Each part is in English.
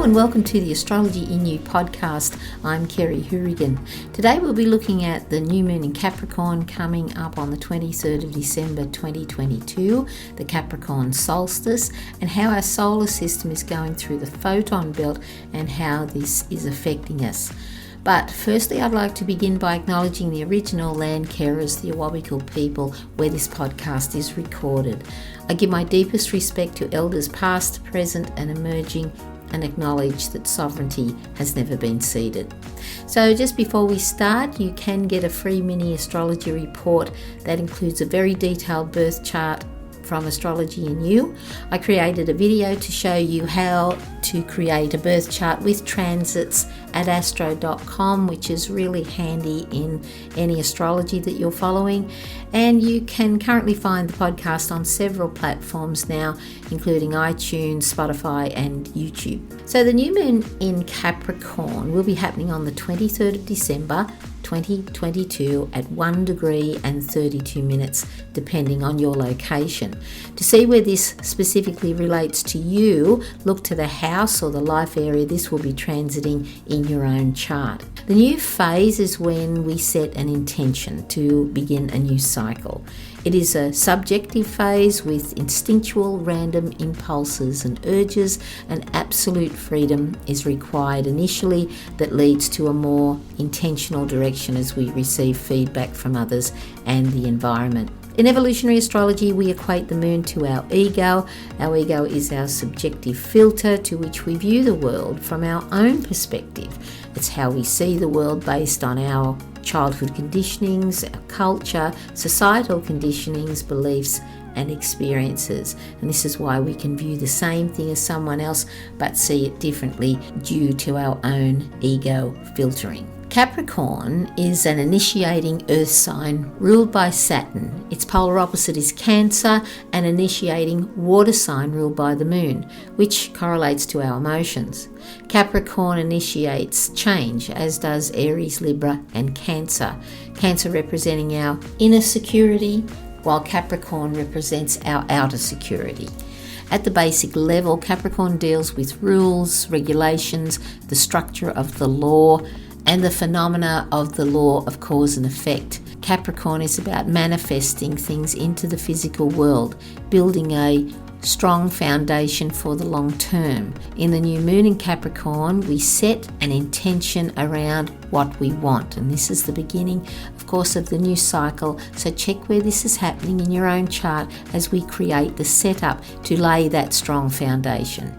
Hello and welcome to the Astrology in You podcast. I'm Kerry Hourigan. Today we'll be looking at the new moon in Capricorn coming up on the 23rd of December 2022, the Capricorn solstice, and how our solar system is going through the photon belt and how this is affecting us. But firstly, I'd like to begin by acknowledging the original land carers, the Awabakal people, where this podcast is recorded. I give my deepest respect to elders past, present and emerging, and acknowledge that sovereignty has never been ceded. So just before we start, you can get a free mini astrology report that includes a very detailed birth chart from Astrology in You. I created a video to show you how to create a birth chart with transits at astro.com, which is really handy in any astrology that you're following. And you can currently find the podcast on several platforms now, including iTunes, Spotify and YouTube. So the new moon in Capricorn will be happening on the 23rd of December 2022 at 1 degree and 32 minutes, depending on your location. To see where this specifically relates to you, look to the house or the life area this will be transiting in your own chart. The new phase is when we set an intention to begin a new cycle. It is a subjective phase with instinctual random impulses and urges, and absolute freedom is required initially that leads to a more intentional direction as we receive feedback from others and the environment. In evolutionary astrology, we equate the moon to our ego. Our ego is our subjective filter to which we view the world from our own perspective. It's how we see the world based on our childhood conditionings, our culture, societal conditionings, beliefs and experiences. And this is why we can view the same thing as someone else but see it differently due to our own ego filtering. Capricorn is an initiating earth sign ruled by Saturn. Its polar opposite is Cancer, an initiating water sign ruled by the moon, which correlates to our emotions. Capricorn initiates change, as does Aries, Libra and Cancer. Cancer representing our inner security, while Capricorn represents our outer security. At the basic level, Capricorn deals with rules, regulations, the structure of the law, and the phenomena of the law of cause and effect. Capricorn is about manifesting things into the physical world, building a strong foundation for the long term. In the new moon in Capricorn, we set an intention around what we want, and this is the beginning, of course, of the new cycle. So check where this is happening in your own chart as we create the setup to lay that strong foundation.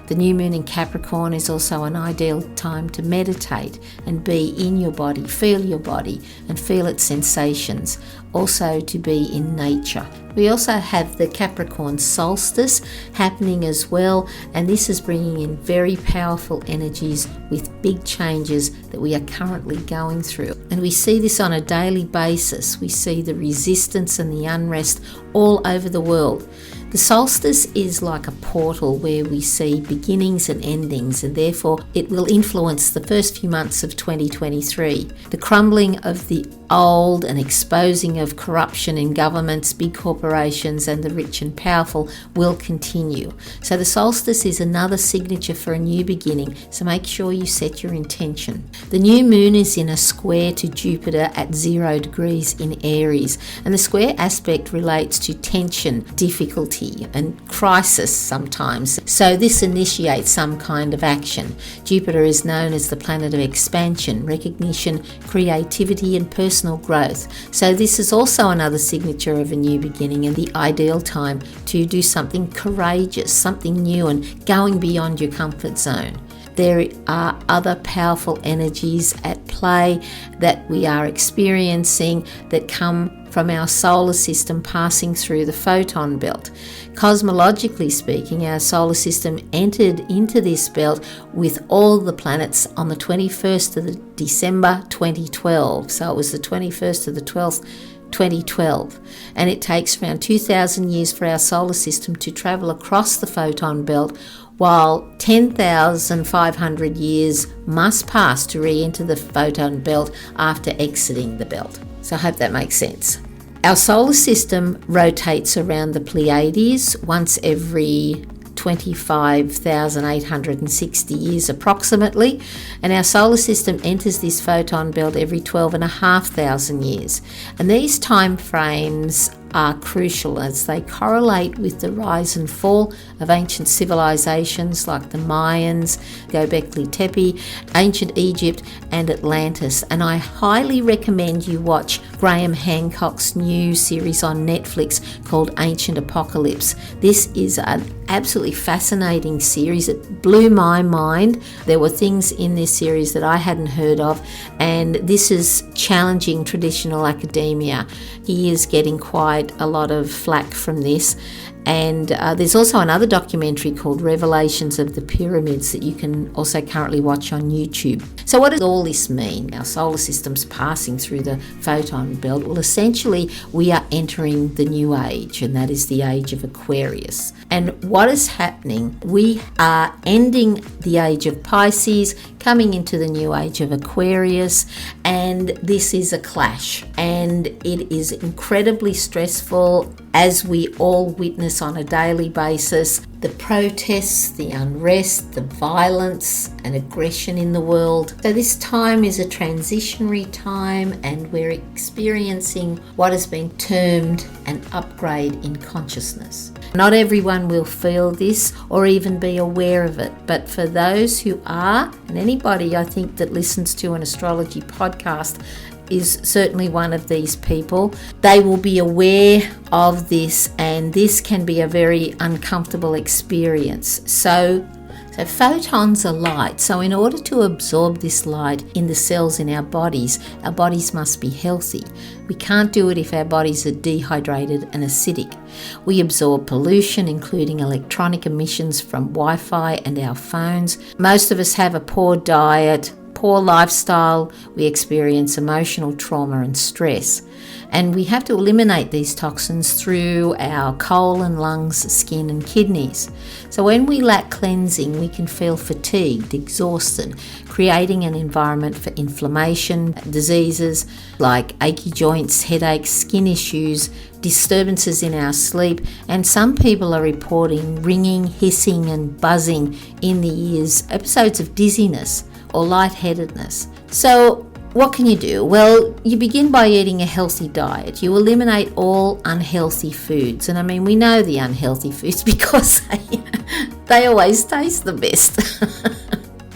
The new moon in Capricorn is also an ideal time to meditate and be in your body, feel your body and feel its sensations, also to be in nature. We also have the Capricorn solstice happening as well, and this is bringing in very powerful energies with big changes that we are currently going through. And we see this on a daily basis. We see the resistance and the unrest all over the world. The solstice is like a portal where we see beginnings and endings, and therefore it will influence the first few months of 2023. The crumbling of the old and exposing of corruption in governments, big corporations and the rich and powerful will continue. So the solstice is another signature for a new beginning, so make sure you set your intention. The new moon is in a square to Jupiter at 0 degrees in Aries, and the square aspect relates to tension, difficulty and crisis sometimes. So this initiates some kind of action. Jupiter is known as the planet of expansion, recognition, creativity and personal growth. So this is also another signature of a new beginning and the ideal time to do something courageous, something new and going beyond your comfort zone. There are other powerful energies at play that we are experiencing that come from our solar system passing through the photon belt. Cosmologically speaking, our solar system entered into this belt with all the planets on the 21st of December 2012. So it was the 21st of the 12th, 2012. And it takes around 2,000 years for our solar system to travel across the photon belt, while 10,500 years must pass to re-enter the photon belt after exiting the belt. So I hope that makes sense. Our solar system rotates around the Pleiades once every 25,860 years approximately, and our solar system enters this photon belt every 12,500 years. And these time frames are crucial as they correlate with the rise and fall of ancient civilizations like the Mayans, Göbekli Tepe, ancient Egypt and Atlantis. And I highly recommend you watch Graham Hancock's new series on Netflix called Ancient Apocalypse. This is an absolutely fascinating series. It blew my mind. There were things in this series that I hadn't heard of, and this is challenging traditional academia. He is getting quite a lot of flack from this. And there's also another documentary called Revelations of the Pyramids that you can also currently watch on YouTube. So what does all this mean? Our solar system's passing through the photon belt. Well, essentially, we are entering the new age, and that is the age of Aquarius. And what is happening? We are ending the age of Pisces, coming into the new age of Aquarius, and this is a clash. And it is incredibly stressful, as we all witness on a daily basis. The protests, the unrest, the violence and aggression in the world. So this time is a transitionary time, and we're experiencing what has been termed an upgrade in consciousness. Not everyone will feel this or even be aware of it, but for those who are, and anybody I think that listens to an astrology podcast is certainly one of these people, they will be aware of this, and this can be a very uncomfortable experience. So photons are light. So in order to absorb this light in the cells in our bodies must be healthy. We can't do it if our bodies are dehydrated and acidic. We absorb pollution, including electronic emissions from Wi-Fi and our phones. Most of us have a poor diet, poor lifestyle. We experience emotional trauma and stress. And we have to eliminate these toxins through our colon, lungs, skin and kidneys. So when we lack cleansing, we can feel fatigued, exhausted, creating an environment for inflammation, diseases like achy joints, headaches, skin issues, disturbances in our sleep, and some people are reporting ringing, hissing and buzzing in the ears, episodes of dizziness or lightheadedness. So what can you do? Well, you begin by eating a healthy diet. You eliminate all unhealthy foods. And I mean, we know the unhealthy foods because they always taste the best.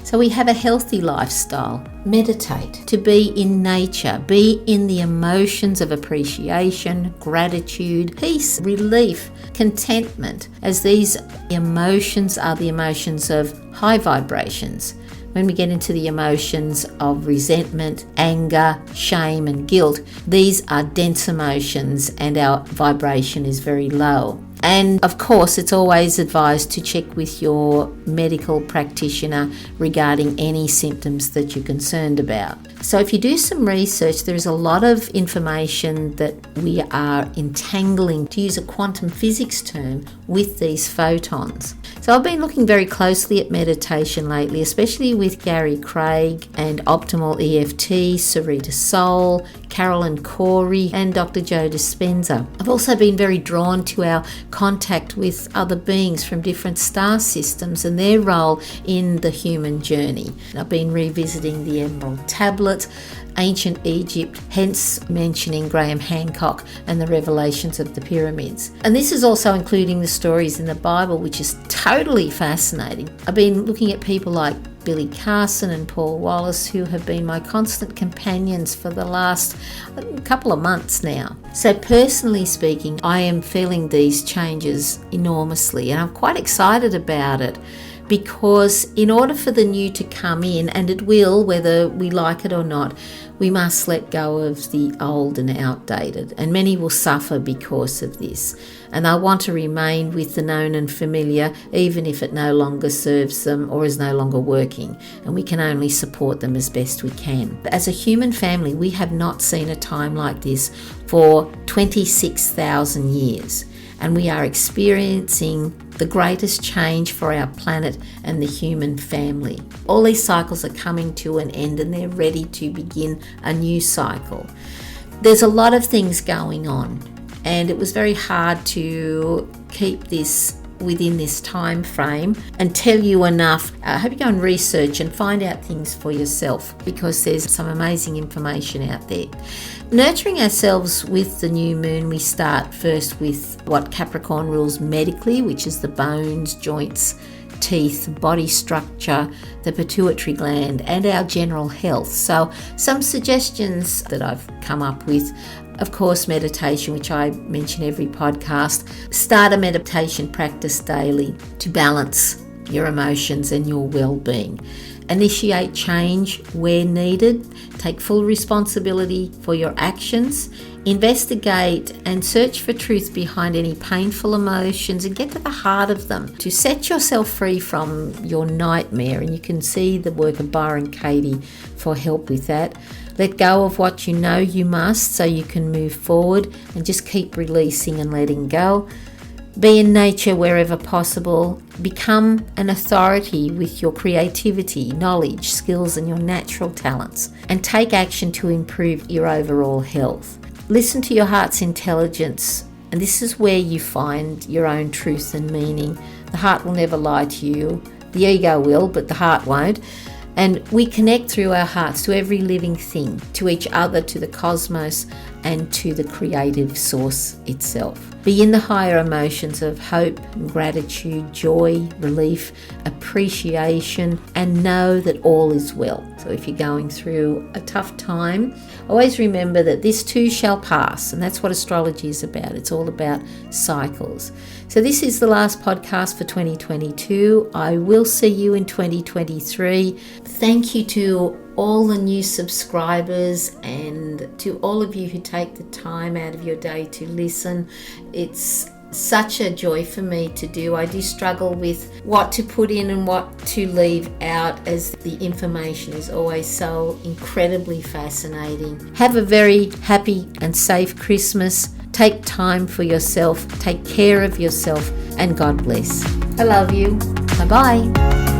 So we have a healthy lifestyle. Meditate, to be in nature, be in the emotions of appreciation, gratitude, peace, relief, contentment, as these emotions are the emotions of high vibrations. When we get into the emotions of resentment, anger, shame and guilt, these are dense emotions and our vibration is very low. And of course, it's always advised to check with your medical practitioner regarding any symptoms that you're concerned about. So if you do some research, there is a lot of information that we are entangling, to use a quantum physics term, with these photons. So I've been looking very closely at meditation lately, especially with Gary Craig and Optimal EFT, Sarita Soul, Carolyn Corey and Dr. Joe Dispenza. I've also been very drawn to our contact with other beings from different star systems and their role in the human journey. I've been revisiting the Emerald Tablet, ancient Egypt, hence mentioning Graham Hancock and the revelations of the pyramids. And this is also including the stories in the Bible, which is totally fascinating. I've been looking at people like Billy Carson and Paul Wallace, who have been my constant companions for the last couple of months now. So personally speaking, I am feeling these changes enormously, and I'm quite excited about it, because in order for the new to come in, and it will, whether we like it or not, we must let go of the old and outdated, and many will suffer because of this. And they'll want to remain with the known and familiar, even if it no longer serves them or is no longer working, and we can only support them as best we can. As a human family, we have not seen a time like this for 26,000 years, and we are experiencing the greatest change for our planet and the human family. All these cycles are coming to an end, and they're ready to begin a new cycle. There's a lot of things going on, and it was very hard to keep this within this time frame and tell you enough. I hope you go and research and find out things for yourself, because there's some amazing information out there. Nurturing ourselves with the new moon, we start first with what Capricorn rules medically, which is the bones, joints, teeth, body structure, the pituitary gland, and our general health. So some suggestions that I've come up with: of course, meditation, which I mention every podcast. Start a meditation practice daily to balance your emotions and your well-being. Initiate change where needed. Take full responsibility for your actions. Investigate and search for truth behind any painful emotions and get to the heart of them to set yourself free from your nightmare. And you can see the work of Byron Katie for help with that. Let go of what you know you must so you can move forward, and just keep releasing and letting go. Be in nature wherever possible. Become an authority with your creativity, knowledge, skills, and your natural talents, and take action to improve your overall health. Listen to your heart's intelligence, and this is where you find your own truth and meaning. The heart will never lie to you. The ego will, but the heart won't. And we connect through our hearts to every living thing, to each other, to the cosmos, and to the creative source itself. Be in the higher emotions of hope, gratitude, joy, relief, appreciation, and know that all is well. So if you're going through a tough time, always remember that this too shall pass. And that's what astrology is about. It's all about cycles. So this is the last podcast for 2022. I will see you in 2023. Thank you to all the new subscribers and to all of you who take the time out of your day to listen. It's such a joy for me to do. I do struggle with what to put in and what to leave out, as the information is always so incredibly fascinating. Have a very happy and safe Christmas. Take time for yourself. Take care of yourself, and God bless. I love you. Bye-bye.